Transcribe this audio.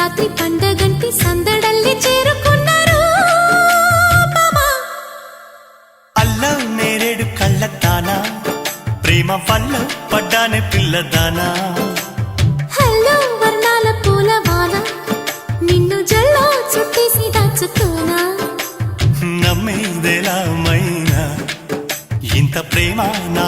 సంక్రాంతి పండగంటి సందడల్లి చేరుకున్నారు అల్లం నేరేడు కళ్ళతానా ప్రేమ వల్ల పడ్డానే పిల్లదానా హల్లో వర్ణాల పూలవాన నిన్ను జల్లో చుట్టేసి దాచుకోనా నమ్మేదెలా మైనా ఇంత ప్రేమ నా